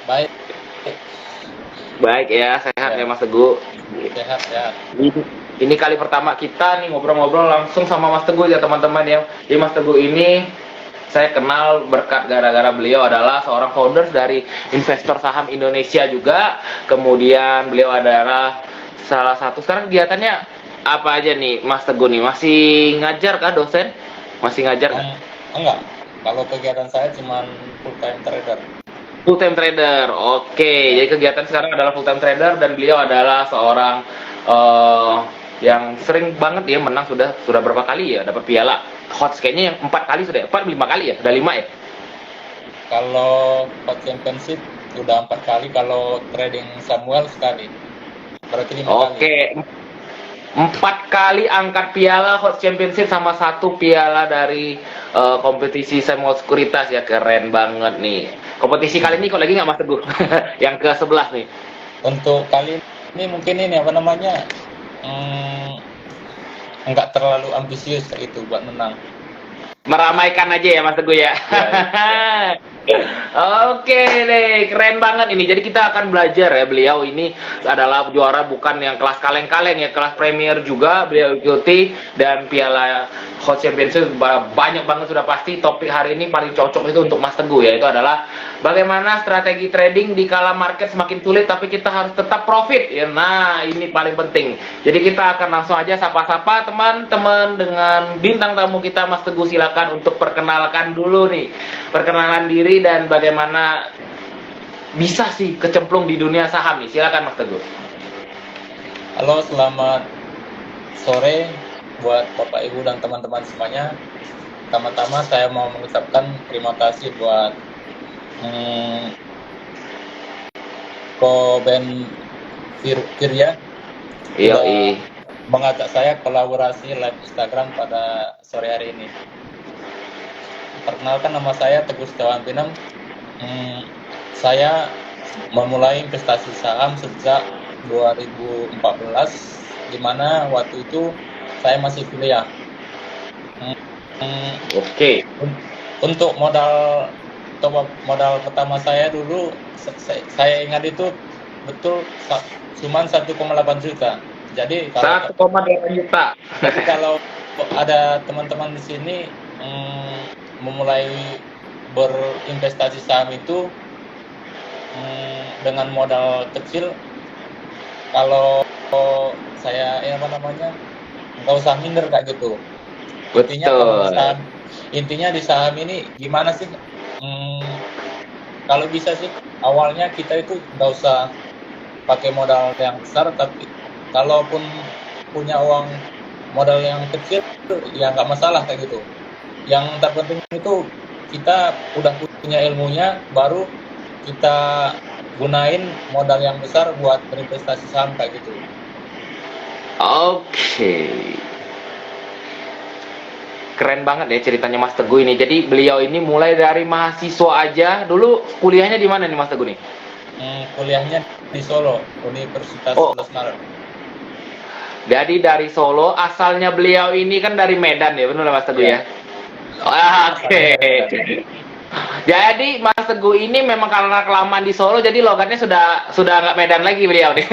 Baik, Baik ya, sehat ya ya, Mas Teguh. sehat sehat. Ini kali pertama kita nih ngobrol-ngobrol langsung sama Mas Teguh ya teman-teman ya. Jadi Mas Teguh ini saya kenal berkat gara-gara beliau adalah seorang founder dari investor saham Indonesia juga. Kemudian beliau adalah salah satu sekarang kegiatannya apa aja nih Mas Teguh nih? Masih ngajar kah dosen? Masih ngajar kah? Enggak, kalau kegiatan saya cuman full time trader. Full time trader. Oke, Ya. jadi kegiatan sekarang adalah full time trader dan beliau adalah seorang eh, yang sering banget dia menang sudah berapa kali ya dapat piala HOTS kayaknya yang 4 kali sudah 4 5 kali ya udah 5 ya. Kalau Hot Championship udah 4 kali, kalau trading Samuel sekali, berarti 5 kali. Oke, 4 kali angkat piala HOTS Championship sama 1 piala dari kompetisi Samuel Sekuritas ya, keren banget nih. Kompetisi kali ini kok lagi nggak Mas Teguh? Yang ke-11 nih. Untuk kali ini mungkin ini apa namanya, hmm, enggak terlalu ambisius kayak itu buat menang. Meramaikan aja ya Mas Teguh ya. Ya, ya. Oke deh, keren banget ini. Jadi kita akan belajar ya, beliau ini adalah juara bukan yang kelas kaleng-kaleng ya, kelas premier juga beliau ikuti dan piala Hot Championship banyak banget sudah pasti. Topik hari ini paling cocok itu untuk Mas Teguh ya, itu adalah bagaimana strategi trading di kala market semakin sulit tapi kita harus tetap profit ya. Nah, ini paling penting. Jadi kita akan langsung aja sapa-sapa teman-teman dengan bintang tamu kita Mas Teguh, silakan untuk perkenalkan dulu nih. Perkenalan diri dan bagaimana bisa sih kecemplung di dunia saham nih. Silakan Mas Teguh. Halo, selamat sore buat Bapak Ibu dan teman-teman semuanya. Pertama-tama saya mau mengucapkan terima kasih buat Ko Ben Firya Iya, sudah mengajak saya kolaborasi live Instagram pada sore hari ini. Perkenalkan, nama saya Teguh Setiawan Pinem. Saya memulai investasi saham sejak 2014, di mana waktu itu saya masih kuliah. Oke. Untuk modal pertama saya dulu, saya ingat itu betul cuma 1,8 juta. Jadi 1,8 juta. kalau ada teman-teman di sini memulai berinvestasi saham itu dengan modal kecil, kalau saya nggak usah minder kayak gitu. Betul. Intinya di saham ini gimana sih, kalau bisa sih awalnya kita itu nggak usah pakai modal yang besar, tapi kalaupun punya uang modal yang kecil ya nggak masalah kayak gitu. Yang terpenting itu kita udah punya ilmunya, baru kita gunain modal yang besar buat berinvestasi saham kayak gitu. Oke. Keren banget ya ceritanya Mas Teguh ini. Jadi beliau ini mulai dari mahasiswa aja. Dulu kuliahnya di mana nih Mas Teguh nih? Kuliahnya di Solo, Universitas Oh, 11 Maret. jadi dari Solo. Asalnya beliau ini kan dari Medan ya, benar Mas Teguh ya? Oke. Jadi Mas Teguh ini memang karena kelamaan di Solo, jadi logatnya sudah nggak Medan lagi beliau nih.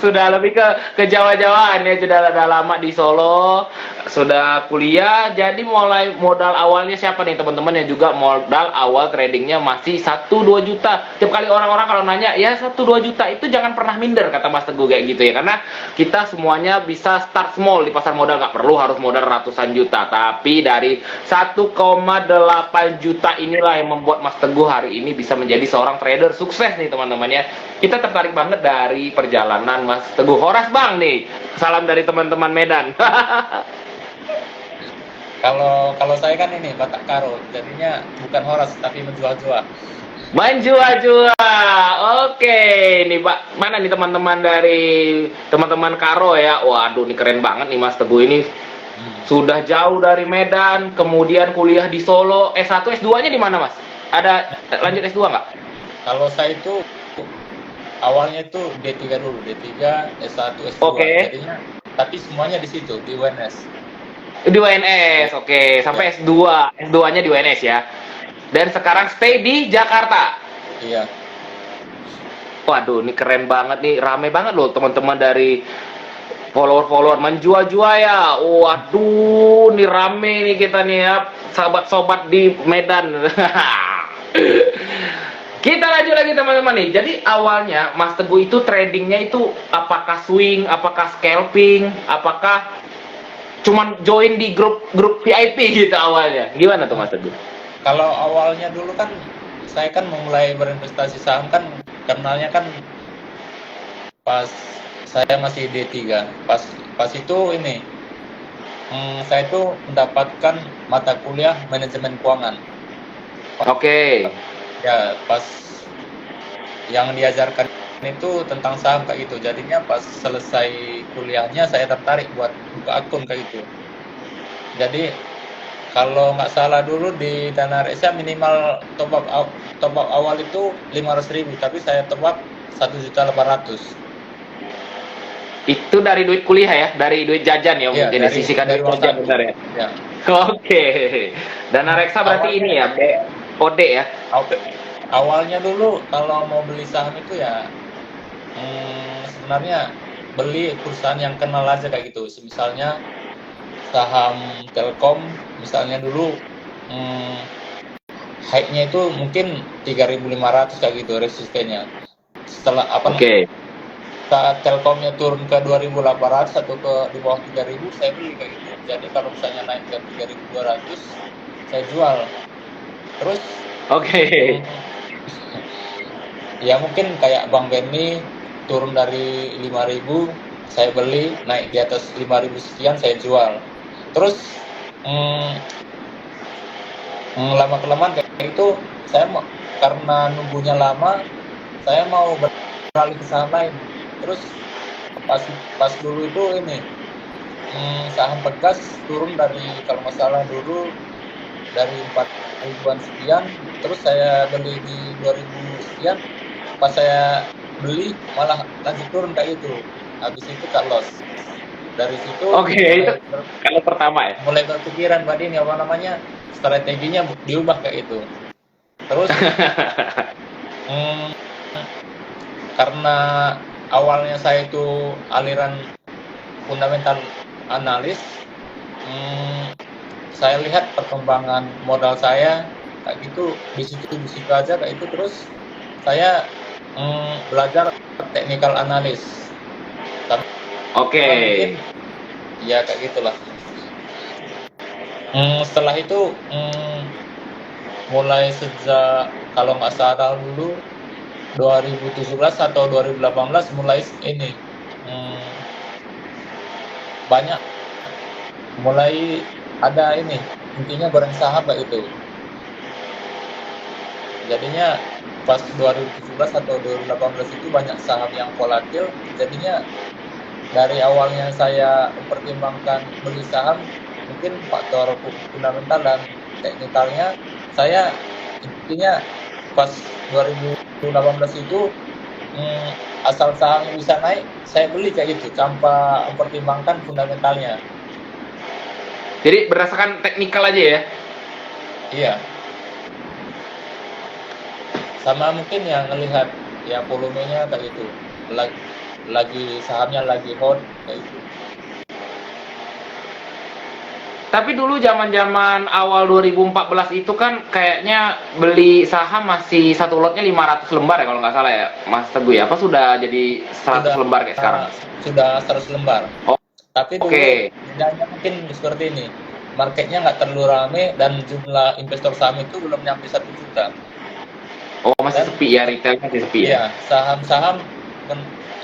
Sudah lebih ke Jawa-Jawaan ya, sudah lama di Solo, sudah kuliah. Jadi mulai modal awalnya siapa nih teman-teman yang juga modal awal tradingnya masih 1-2 juta. Tiap kali orang-orang kalau nanya ya 1-2 juta itu jangan pernah minder kata Mas Teguh kayak gitu ya, karena kita semuanya bisa start small di pasar modal, nggak perlu harus modal ratusan juta, tapi dari 1,8 juta inilah yang membuat Mas Teguh hari ini bisa menjadi seorang trader sukses nih teman-teman ya. Kita tertarik banget dari perjalanan Mas Teguh. Horas Bang nih, salam dari teman-teman Medan. Kalau saya kan ini Batak Karo, jadinya bukan Horas tapi menjual-jual. Main jua-jua. Oke, nih Pak, mana nih teman-teman dari teman-teman Karo ya. Waduh, nih keren banget nih Mas Teguh ini. Sudah jauh dari Medan, kemudian kuliah di Solo. S1, S2-nya di mana, Mas? Ada lanjut S2 nggak? Kalau saya itu awalnya itu D3 dulu, D3, S1, S2. Oke. Jadinya, tapi semuanya di situ, di UNS. Di UNS, oke. Sampai Ya. S2. S2-nya di UNS ya. Dan sekarang stay di Jakarta. Iya. Waduh, ini keren banget nih, rame banget loh teman-teman dari follower-follower menjual-jual ya. Waduh, nih rame nih kita nih ya, sahabat-sobat di Medan. Kita lanjut lagi teman-teman nih. Jadi awalnya Mas Teguh itu tradingnya itu apakah swing, apakah scalping, apakah cuman join di grup VIP gitu awalnya? Gimana tuh Mas Teguh? Kalau awalnya dulu kan saya kan memulai berinvestasi saham kan kenalnya kan pas saya masih D3. Pas itu ini saya itu mendapatkan mata kuliah manajemen keuangan. Oke. Ya, pas yang diajarkan itu tentang saham kayak gitu. Jadinya pas selesai kuliahnya saya tertarik buat buka akun kayak gitu. Jadi kalau nggak salah dulu di Dana Reksa minimal top up awal itu 500.000, tapi saya top up 1.800.000. Itu dari duit kuliah ya, dari duit jajan ya, Iya, mungkin disisihkan dari uang jajan saku. besar ya. Ya. Oke. Dana reksa berarti Awalnya- ini ya, BOD ya. Awalnya dulu kalau mau beli saham itu ya sebenarnya beli perusahaan yang kenal aja kayak gitu. Misalnya saham Telkom, misalnya dulu high-nya itu mungkin 3.500 kayak gitu resistennya. Setelah Oke. saat Telkomnya turun ke 2.800 atau ke di bawah 3.000 saya beli kayak gitu. Jadi kalau misalnya naik ke 3.200 saya jual. Terus Oke. ya mungkin kayak Bang Benny turun dari 5.000 saya beli, naik di atas 5.000 sekian saya jual. Terus lama kelamaan kayak itu saya mau, karena nunggunya lama saya mau beralih ke saham lain. Terus pas dulu itu ini saham Pegas turun dari kalau nggak salah dulu dari 4.000-an sekian, terus saya beli di 2.000 sekian. Pas saya beli malah lanjut turun kayak itu. Habis itu cut loss. Dari situ Oke, itu kalau pertama ya. mulai berpikiran Mbak Dini apa namanya strateginya diubah kayak itu. Terus karena awalnya saya itu aliran fundamental analis, saya lihat perkembangan modal saya kayak gitu di situ aja kayak itu. Terus saya belajar technical analis. Oke. Mungkin ya kayak gitulah. Setelah itu mulai sejak kalau nggak salah dulu 2017 atau 2018 mulai ini banyak mulai ada ini intinya goreng saham kayak itu. Jadinya pas 2017 atau 2018 itu banyak saham yang volatil. Jadinya dari awalnya saya mempertimbangkan beli saham, mungkin faktor fundamental dan teknikalnya saya intinya pas 2018 itu asal sahamnya bisa naik saya beli kayak gitu tanpa mempertimbangkan fundamentalnya. Jadi berdasarkan teknikal aja ya. Iya. Sama mungkin yang melihat ya volumenya kayak gitu. Lagi sahamnya lagi hot kayak gitu. Tapi dulu zaman-zaman awal 2014 itu kan kayaknya beli saham masih satu lotnya 500 lembar ya kalau nggak salah ya, Mas Teguh ya. Apa sudah jadi 100 lembar kayak sekarang? Sudah 100 lembar. Oh, tapi dulu bedanya mungkin seperti ini. Marketnya nggak terlalu rame dan jumlah investor saham itu belum nyampe 1 juta. Oh, masih sepi ya, retail masih sepi ya. Iya, saham-saham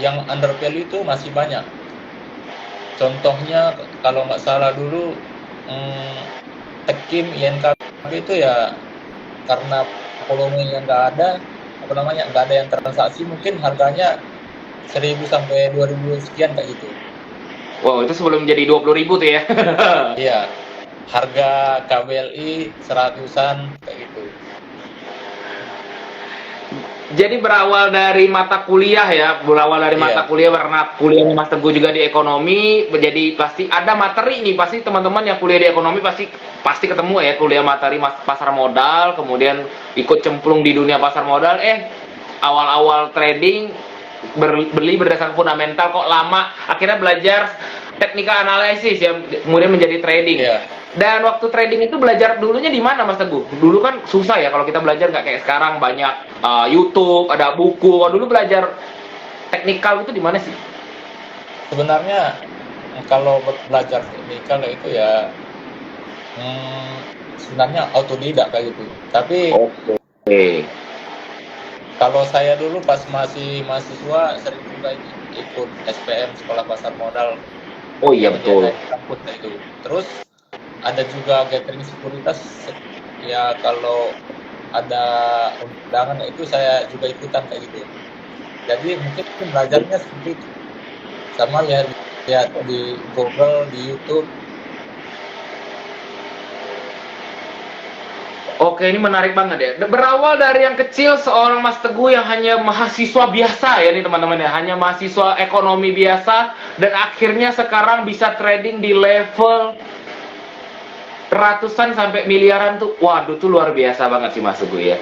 yang under value itu masih banyak. Contohnya kalau nggak salah dulu Tekim, INKB itu ya karena volumenya nggak ada, apa namanya nggak ada yang transaksi, mungkin harganya 1.000 sampai 2.000 sekian kayak gitu. Wow, itu sebelum jadi 20.000 tuh ya. Iya, harga KBLI 100-an kayak gitu. Jadi berawal dari mata kuliah ya, berawal dari mata Iya, kuliah karena kuliahnya Mas Teguh juga di ekonomi, jadi pasti ada materi nih, pasti teman-teman yang kuliah di ekonomi pasti pasti ketemu ya kuliah materi pasar modal, kemudian ikut cemplung di dunia pasar modal, awal-awal trading beli berdasarkan fundamental kok lama, akhirnya belajar technical analysis ya, kemudian menjadi trading. iya. Dan waktu trading itu belajar dulunya di mana Mas Teguh? Dulu kan susah ya kalau kita belajar nggak kayak sekarang banyak YouTube, ada buku. Kalau dulu belajar teknikal itu di mana sih? Sebenarnya kalau belajar teknikal itu ya hmm, sebenarnya autodidak kayak gitu. Tapi Oke. kalau saya dulu pas masih mahasiswa sering juga ikut SPM Sekolah Pasar Modal Oh iya yang betul. diadain di kampus kayak itu. Terus ada juga gathering sekuritas ya kalau ada undangan itu saya juga ikutan kayak gitu. Jadi mungkin belajarnya seperti itu. Sama ya lihat di Google, di YouTube. Oke, ini menarik banget ya. Berawal dari yang kecil, seorang Mas Teguh yang hanya mahasiswa biasa ya nih teman-teman ya, hanya mahasiswa ekonomi biasa, dan akhirnya sekarang bisa trading di level ratusan sampai miliaran tuh. Waduh, tuh luar biasa banget sih Mas Teguh ya.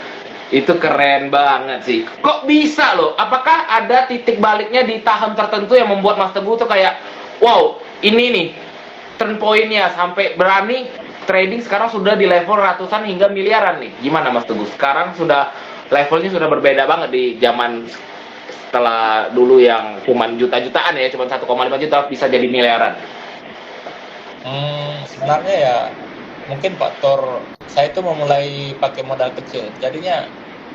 Itu keren banget sih. Kok bisa loh? Apakah ada titik baliknya di tahap tertentu yang membuat Mas Teguh tuh kayak, wow, ini nih turn point-nya sampai berani trading sekarang sudah di level ratusan hingga miliaran nih. Gimana Mas Teguh? Sekarang sudah levelnya sudah berbeda banget di zaman setelah dulu yang cuman juta-jutaan ya, cuman 1,5 juta bisa jadi miliaran. Sebenarnya ya mungkin faktor saya itu memulai pakai modal kecil. Jadinya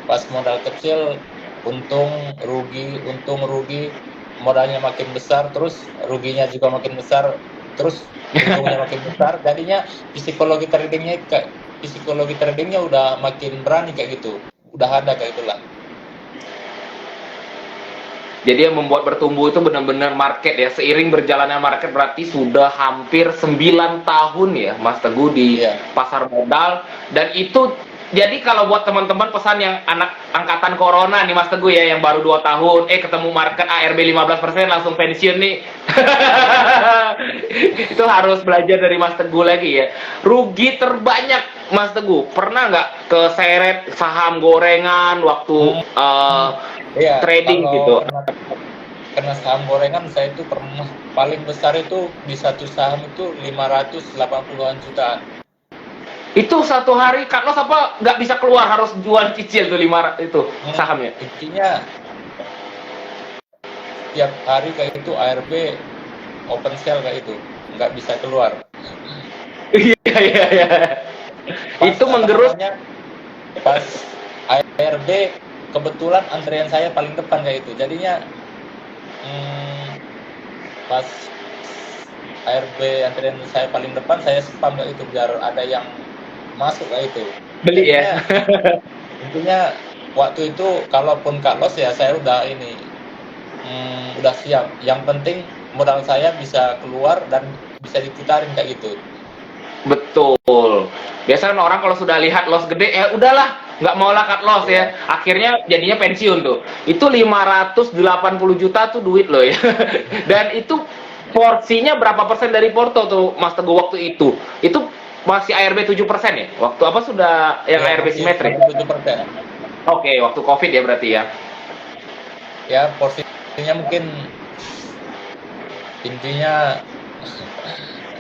pas modal kecil untung rugi, modalnya makin besar, terus ruginya juga makin besar, terus untungnya makin besar. Jadinya psikologi tradingnya udah makin berani kayak gitu. Udah ada kayak itulah. Jadi yang membuat bertumbuh itu benar-benar market ya. Seiring berjalannya market berarti sudah hampir 9 tahun ya Mas Teguh di Iya. pasar modal. Dan itu jadi kalau buat teman-teman pesan yang anak angkatan corona nih Mas Teguh ya yang baru 2 tahun ketemu market ARB 15% langsung pensiun nih. Itu harus belajar dari Mas Teguh lagi ya. Rugi terbanyak Mas Teguh. Pernah nggak keseret saham gorengan waktu Iya, trading gitu? kalau kena saham gorengan saya itu pernah paling besar itu di satu saham itu 580-an jutaan. Itu satu hari cut loss apa nggak bisa keluar harus jual cicil tuh itu sahamnya. Intinya tiap hari kayak itu ARB open sell kayak itu nggak bisa keluar. Iya iya iya. Itu menggerus. Pas ARB kebetulan antrian saya paling depan kayak itu. Jadinya pas ARB antrian saya paling depan saya spam kayak itu biar ada yang masuk kayak itu. Beli ya. Intinya waktu itu kalaupun cut loss ya saya udah ini udah siap. Yang penting modal saya bisa keluar dan bisa diputarin kayak gitu. Betul. Biasanya orang kalau sudah lihat loss gede udahlah nggak mau lah cut loss ya. Akhirnya jadinya pensiun tuh. Itu 580 juta tuh duit loh ya. Dan itu porsinya berapa persen dari Porto tuh Mas Teguh waktu itu? Itu masih ARB 7% ya? Waktu apa sudah yang Ya, ARB simetris? 7%. Oke, waktu Covid ya berarti ya. Ya, porsinya mungkin intinya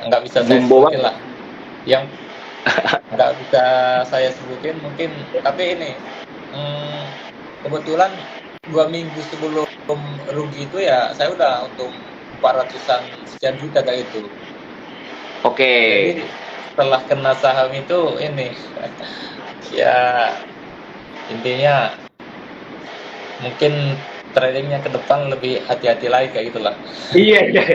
nggak bisa saya sebutin lah. Yang nggak bisa saya sebutin mungkin, tapi ini kebetulan 2 minggu sebelum rugi itu ya saya udah untung 400-an sekian juta kayak itu. Oke. Jadi setelah kena saham itu ini ya intinya mungkin tradingnya ke depan lebih hati-hati lagi kayak gitulah. Iya, iya.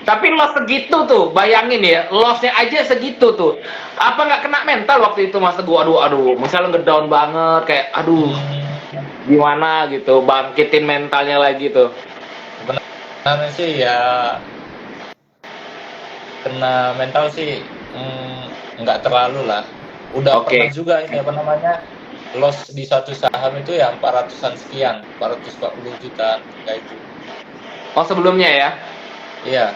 Tapi loss segitu tuh, bayangin ya, lossnya aja segitu tuh. Apa nggak kena mental waktu itu Mas Teguh? Aduh, misalnya ngedown banget, kayak aduh, gimana gitu, bangkitin mentalnya lagi tuh. Sebenarnya sih ya kena mental sih nggak terlalu lah. Udah pernah juga ini apa namanya loss di satu saham itu ya 400-an sekian, 440 juta kayak itu. Oh, sebelumnya ya? Iya.